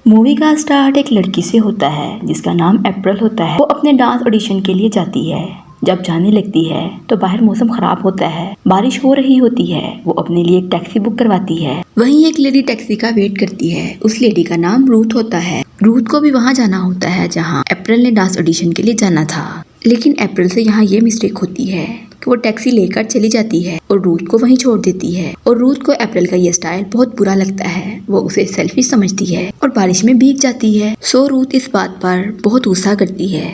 Movie का start एक लड़की से होता है जिसका नाम अप्रैल होता है। वो अपने डांस ऑडिशन के लिए जाती है। जब जाने लगती है तो बाहर मौसम खराब होता है, बारिश हो रही होती है। वो अपने लिए एक टैक्सी बुक करवाती है। वहीं एक लेडी टैक्सी का वेट करती है। उस लेडी का नाम रूथ होता है। रूथ को भी वहाँ जाना होता है जहाँ अप्रैल ने डांस ऑडिशन के लिए जाना था। लेकिन अप्रैल से यहाँ ये मिस्टेक होती है कि वो टैक्सी लेकर चली जाती है और रूथ को वहीं छोड़ देती है। और रूथ को अप्रैल का ये स्टाइल बहुत बुरा लगता है। वो उसे सेल्फिश समझती है और बारिश में भीग जाती है। सो रूथ इस बात पर बहुत गुस्सा करती है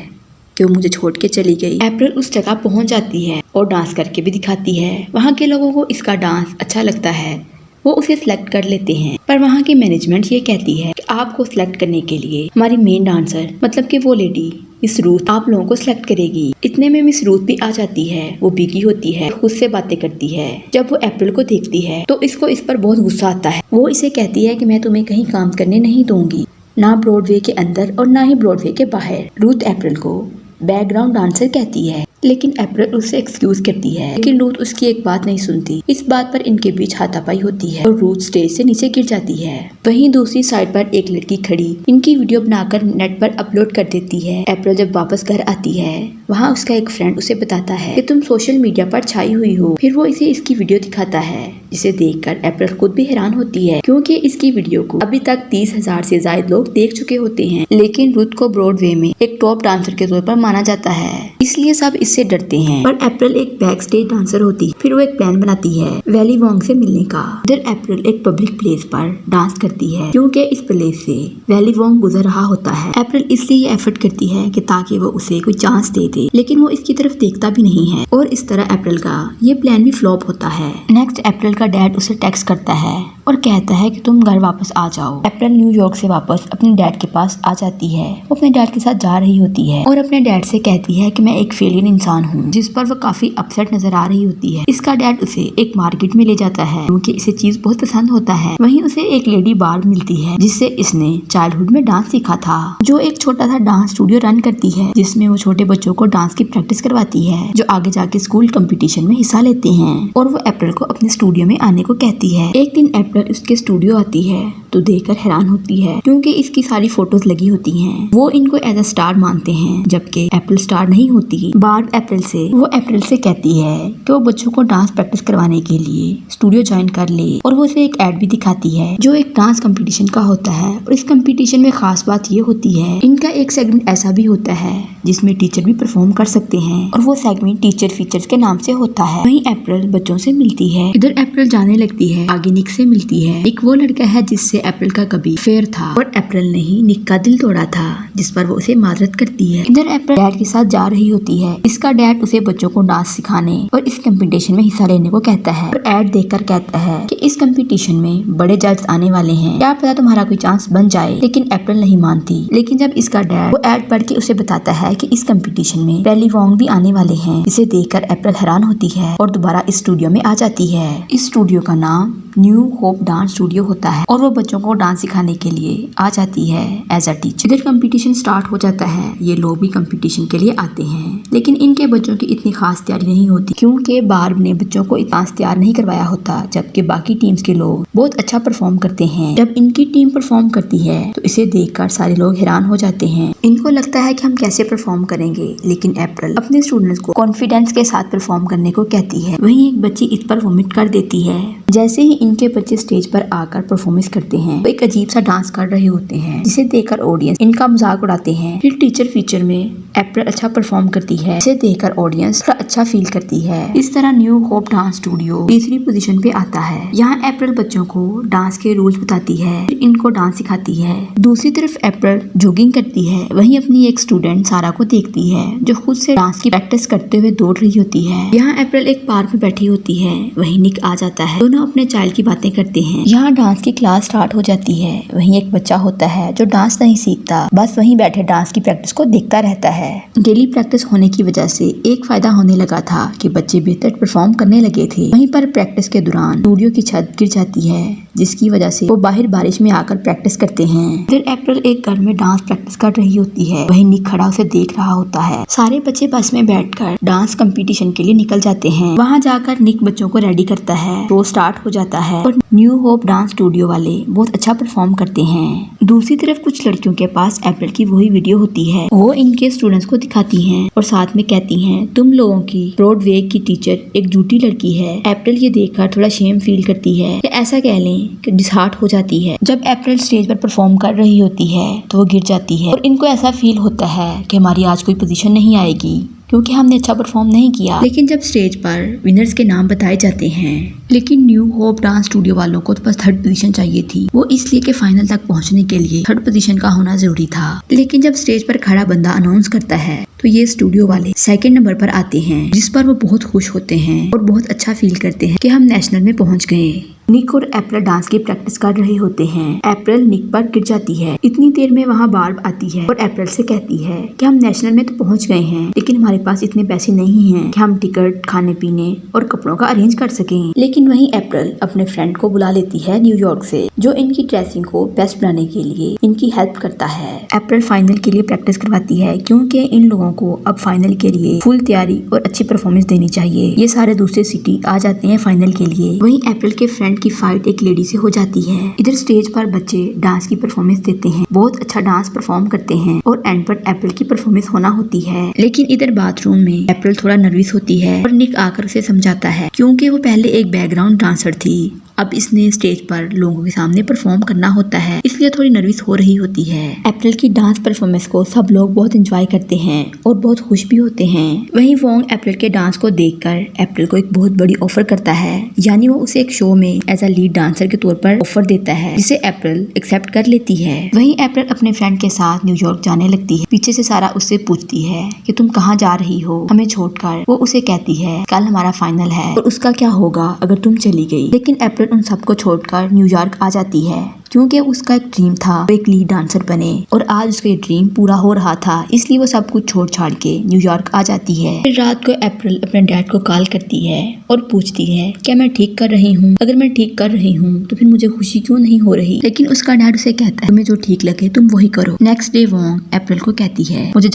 कि वो मुझे छोड़ के चली गई। अप्रैल उस जगह पहुंच जाती है और डांस करके भी दिखाती है। वहाँ के लोगों को इसका डांस अच्छा लगता है, वो उसे सिलेक्ट कर लेते हैं। पर वहाँ की मैनेजमेंट ये कहती है कि आपको सिलेक्ट करने के लिए हमारी मेन डांसर मतलब कि वो लेडी मिस रूथ आप लोगों को सिलेक्ट करेगी। इतने में मिस रूथ भी आ जाती है। वो भीगी होती है, खुद से बातें करती है। जब वो अप्रैल को देखती है तो इसको इस पर बहुत गुस्सा आता है। वो इसे कहती है कि मैं तुम्हें कहीं काम करने नहीं दूंगी, ना ब्रॉडवे के अंदर और ना ही ब्रॉडवे के बाहर। रूथ अप्रैल को बैकग्राउंड डांसर कहती है, लेकिन अप्रैल उससे एक्सक्यूज करती है। लेकिन रूथ उसकी एक बात नहीं सुनती। इस बात पर इनके बीच हाथापाई होती है और रूथ स्टेज से नीचे गिर जाती है। वहीं दूसरी साइड पर एक लड़की खड़ी इनकी वीडियो बनाकर नेट पर अपलोड कर देती है। अप्रैल जब वापस घर आती है, वहाँ उसका एक फ्रेंड उसे बताता है कि तुम सोशल मीडिया पर छाई हुई हो। फिर वो इसे इसकी वीडियो दिखाता है, जिसे देखकर अप्रैल खुद भी हैरान होती है, क्योंकि इसकी वीडियो को अभी तक 30,000 से ज्यादा लोग देख चुके होते हैं। लेकिन रूथ को ब्रॉडवे में एक टॉप डांसर के तौर पर माना जाता है, इसलिए सब इससे डरते हैं। पर अप्रैल एक बैक स्टेज डांसर होती है। फिर वो एक प्लान बनाती है वैली वोंग से मिलने का। इधर अप्रैल एक पब्लिक प्लेस पर डांस करती है, क्योंकि इस प्लेस से वैली वोंग गुजर रहा होता है। अप्रैल इसलिए ये एफर्ट करती है कि ताकि वो उसे कोई चांस दे दे, लेकिन वो इसकी तरफ देखता भी नहीं है और इस तरह अप्रैल का ये प्लान भी फ्लॉप होता है। नेक्स्ट अप्रैल का डैड उसे टेक्स्ट करता है और कहता है कि तुम घर वापस आ जाओ। अप्रैल न्यूयॉर्क से वापस अपने डैड के पास आ जाती है। वो अपने डैड के साथ जा रही होती है और अपने डैड से कहती है कि मैं एक फेलियर इंसान हूँ, जिस पर वो काफी अपसेट नजर आ रही होती है। इसका डैड उसे एक मार्केट में ले जाता है, क्योंकि इसे चीज बहुत पसंद होता है। वहीं उसे एक लेडी बार्ब मिलती है, जिससे इसने चाइल्डहुड में डांस सीखा था, जो एक छोटा सा डांस स्टूडियो रन करती है, जिसमें वो छोटे बच्चों को डांस की प्रैक्टिस करवाती है, जो आगे जाके स्कूल कंपटीशन में हिस्सा लेते हैं। और वो अप्रैल को अपने स्टूडियो में आने को कहती है। एक दिन अप्रैल उसके स्टूडियो आती है तो देखकर हैरान होती है, क्योंकि इसकी सारी फोटोज लगी होती हैं। वो इनको एज अ स्टार मानते हैं, जबकि अप्रैल स्टार नहीं होती। बार्ब अप्रैल से कहती है कि वो बच्चों को डांस प्रैक्टिस करवाने के लिए स्टूडियो ज्वाइन कर ले। और वो उसे एक एड भी दिखाती है जो एक डांस कंपटीशन का होता है। और इस कंपटीशन में खास बात ये होती है, इनका एक सेगमेंट ऐसा भी होता है जिसमें टीचर भी परफॉर्म कर सकते हैं, और वो सेगमेंट टीचर फीचर्स के नाम से होता है। वहीं अप्रैल बच्चों से मिलती है। इधर अप्रैल जाने लगती है, आगे निक से मिलती है। निक वो लड़का है जिससे अप्रैल का कभी अफेयर था, और अप्रैल ने ही निक का दिल तोड़ा था, जिस पर वो उसे माजरत करती है। इधर अप्रैल डैड के साथ जा रही होती है। इसका डैड उसे बच्चों को डांस सिखाने और इस कंपटीशन में हिस्सा लेने को कहता है, और एड देखकर कहता है कि इस कंपटीशन में बड़े जज आने वाले हैं, क्या पता तुम्हारा कोई चांस बन जाए। लेकिन अप्रैल नहीं मानती। लेकिन जब इसका डैड वो एड पढ़ के उसे बताता है कि इस कंपटीशन में वैली वोंग भी आने वाले हैं, इसे देखकर अप्रैल हैरान होती है और दोबारा इस स्टूडियो में आ जाती है। इस स्टूडियो का नाम न्यू होप डांस स्टूडियो होता है, और वो बच्चों को डांस सिखाने के लिए आ जाती है एज अ टीचर। इधर कंपटीशन स्टार्ट हो जाता है। ये लोग भी कंपटीशन के लिए आते हैं, लेकिन इनके बच्चों की इतनी खास तैयारी नहीं होती, क्योंकि बार्ब ने बच्चों को इतना तैयार नहीं करवाया होता, जबकि बाकी टीम्स के लोग बहुत अच्छा परफॉर्म करते हैं। जब इनकी टीम परफॉर्म करती है तो इसे देखकर सारे लोग हैरान हो जाते हैं। इनको लगता है कि हम कैसे परफॉर्म करेंगे, लेकिन अप्रैल अपने स्टूडेंट्स को कॉन्फिडेंस के साथ परफॉर्म करने को कहती है। वहीं एक बच्ची इस पर वोमिट कर देती है। जैसे ही इनके बच्चे स्टेज पर आकर परफॉर्मेंस करते हैं, वो एक अजीब सा डांस कर रहे होते हैं, जिसे देखकर ऑडियंस इनका मजाक उड़ाते हैं। फिर टीचर फीचर में अप्रैल अच्छा परफॉर्म करती है, इसे देखकर ऑडियंस थोड़ा अच्छा फील करती है। इस तरह न्यू होप डांस स्टूडियो तीसरी पोजीशन पे आता है। यहाँ अप्रैल बच्चों को डांस के रूल्स बताती है, फिर इनको डांस सिखाती है। दूसरी तरफ अप्रैल जॉगिंग करती है। वहीं अपनी एक स्टूडेंट सारा को देखती है, जो खुद से डांस की प्रैक्टिस करते हुए दौड़ रही होती है। यहाँ अप्रैल एक पार्क में बैठी होती है। वहीं निक आ जाता है। दोनों अपने चाइल्ड की बातें करते हैं। यहाँ डांस की क्लास स्टार्ट हो जाती है। वहीं एक बच्चा होता है जो डांस नहीं सीखता, बस वहीं बैठे डांस की प्रैक्टिस को देखता रहता है। डेली प्रैक्टिस होने की वजह से एक फायदा होने लगा था कि बच्चे बेहतर परफॉर्म करने लगे थे। वहीं पर प्रैक्टिस के दौरान स्टूडियो की छत गिर जाती है, जिसकी वजह से वो बाहर बारिश में आकर प्रैक्टिस करते हैं। फिर अप्रैल एक घर में डांस प्रैक्टिस कर रही होती है, वहीं निक खड़ा उसे देख रहा होता है। सारे बच्चे बस में बैठकर डांस कंपटीशन के लिए निकल जाते हैं। वहाँ जाकर निक बच्चों को रेडी करता है। शो स्टार्ट हो जाता है और न्यू होप डांस स्टूडियो वाले बहुत अच्छा परफॉर्म करते हैं। दूसरी तरफ कुछ लड़कियों के पास अप्रैल की वही वीडियो होती है। वो इनके स्टूडेंट्स को दिखाती हैं और साथ में कहती हैं, तुम लोगों की ब्रॉडवे की टीचर एक झूठी लड़की है। अप्रैल ये देखकर थोड़ा शेम फील करती है, या ऐसा कह लें कि डिसहार्ट हो जाती है। जब अप्रैल स्टेज पर परफॉर्म कर रही होती है तो वो गिर जाती है और इनको ऐसा फील होता है कि हमारी आज कोई पोजीशन नहीं आएगी क्योंकि हमने अच्छा परफॉर्म नहीं किया। लेकिन जब स्टेज पर विनर्स के नाम बताए जाते हैं, लेकिन न्यू होप डांस स्टूडियो वालों को तो बस थर्ड पोजीशन चाहिए थी। वो इसलिए कि फाइनल तक पहुंचने के लिए थर्ड पोजीशन का होना जरूरी था। लेकिन जब स्टेज पर खड़ा बंदा अनाउंस करता है तो ये स्टूडियो वाले सेकंड नंबर पर आते हैं, जिस पर वो बहुत खुश होते हैं और बहुत अच्छा फील करते हैं कि हम नेशनल में पहुंच गए। निक और अप्रैल डांस की प्रैक्टिस कर रहे होते हैं। अप्रैल निक पर गिर जाती है। इतनी देर में वहाँ बार्ब आती है और अप्रैल से कहती है कि हम नेशनल में तो पहुंच गए हैं, लेकिन हमारे पास इतने पैसे नहीं हैं कि हम टिकट, खाने पीने और कपड़ों का अरेंज कर सकें। लेकिन वहीं अप्रैल अपने फ्रेंड को बुला लेती है न्यूयॉर्क से, जो इनकी ड्रेसिंग को बेस्ट बनाने के लिए इनकी हेल्प करता है। अप्रैल फाइनल के लिए प्रैक्टिस करवाती है क्योंकि इन लोगों को अब फाइनल के लिए फुल तैयारी और अच्छी परफॉर्मेंस देनी चाहिए। ये सारे दूसरे सिटी आ जाते हैं फाइनल के लिए। वहीं अप्रैल के फ्रेंड की फाइट एक लेडी से हो जाती है। इधर स्टेज पर बच्चे डांस की परफॉर्मेंस देते हैं, बहुत अच्छा डांस परफॉर्म करते हैं और एंड पर अप्रैल की परफॉर्मेंस होना होती है। लेकिन इधर बाथरूम में अप्रैल थोड़ा नर्वस होती है और निक आकर उसे समझाता है क्योंकि वो पहले एक बैकग्राउंड डांसर थी, अब इसने स्टेज पर लोगों के सामने परफॉर्म करना होता है, इसलिए थोड़ी नर्वस हो रही होती है। अप्रैल की डांस परफॉर्मेंस को सब लोग बहुत एंजॉय करते हैं और बहुत खुश भी होते हैं। वहीं वोंग अप्रैल के डांस को देखकर अप्रैल को एक बहुत बड़ी ऑफर करता है, यानी वो उसे एक शो में एज अ लीड डांसर के तौर पर ऑफर देता है, जिसे अप्रैल एक्सेप्ट कर लेती है। वहीं अप्रैल अपने फ्रेंड के साथ न्यूयॉर्क जाने लगती है। पीछे से सारा उससे पूछती है कि तुम कहाँ जा रही हो हमें छोड़कर। वो उसे कहती है कल हमारा फाइनल है और उसका क्या होगा अगर तुम चली गई। लेकिन अप्रैल उन सबको छोड़कर न्यूयॉर्क आ जाती है क्योंकि उसका एक ड्रीम था वो एक लीड डांसर बने और आज उसका ड्रीम पूरा हो रहा था, इसलिए वो सब कुछ छोड़ छाड़ के न्यूयॉर्क आ जाती है। फिर रात को अप्रैल अपने डैड को कॉल करती है और पूछती है क्या मैं ठीक कर रही हूँ, अगर मैं ठीक कर रही हूँ तो फिर मुझे खुशी क्यों नहीं हो रही। लेकिन उसका डैड उसे कहता है तुम्हें जो ठीक लगे तुम वही करो। नेक्स्ट डे वोंग अप्रैल को कहती है मुझे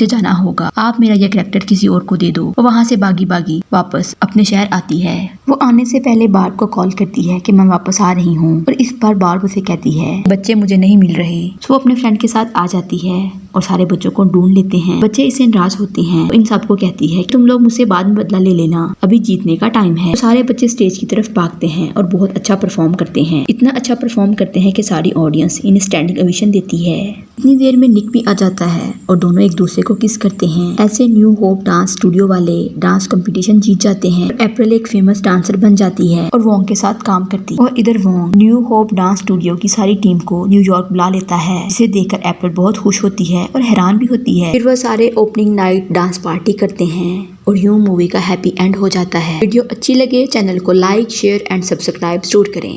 जाना होगा, आप मेरा ये कैरेक्टर किसी और को दे दो। वो वहाँ से बागी बागी वापस अपने शहर आती है। वो आने से पहले बार्ब को कॉल करती है कि मैं वापस आ रही हूँ और इस बार बार्ब उसे कहती है बच्चे मुझे नहीं मिल रहे। वो अपने फ्रेंड के साथ आ जाती है और सारे बच्चों को ढूंढ लेते हैं। बच्चे इससे नाराज होते हैं, तो इन सबको कहती है तुम लोग मुझसे बाद में बदला ले लेना, अभी जीतने का टाइम है। तो सारे बच्चे स्टेज की तरफ भागते हैं और बहुत अच्छा परफॉर्म करते हैं। इतना अच्छा परफॉर्म करते हैं कि सारी ऑडियंस इन्हें स्टैंडिंग ओवेशन देती है। इतनी देर में निक भी आ जाता है और दोनों एक दूसरे को किस करते हैं। ऐसे न्यू होप डांस स्टूडियो वाले डांस कंपटीशन जीत जाते हैं। अप्रैल एक फेमस डांसर बन जाती है और वोंग के साथ काम करती है। और इधर Wong new hope dance studio की सारी टीम को न्यूयॉर्क बुला लेता है, जिसे देखकर अप्रैल बहुत खुश होती है और हैरान भी होती है। फिर वह सारे ओपनिंग नाइट डांस पार्टी करते हैं और यूं मूवी का हैप्पी एंड हो जाता है। वीडियो अच्छी लगे चैनल को लाइक, शेयर एंड सब्सक्राइब जरूर करें।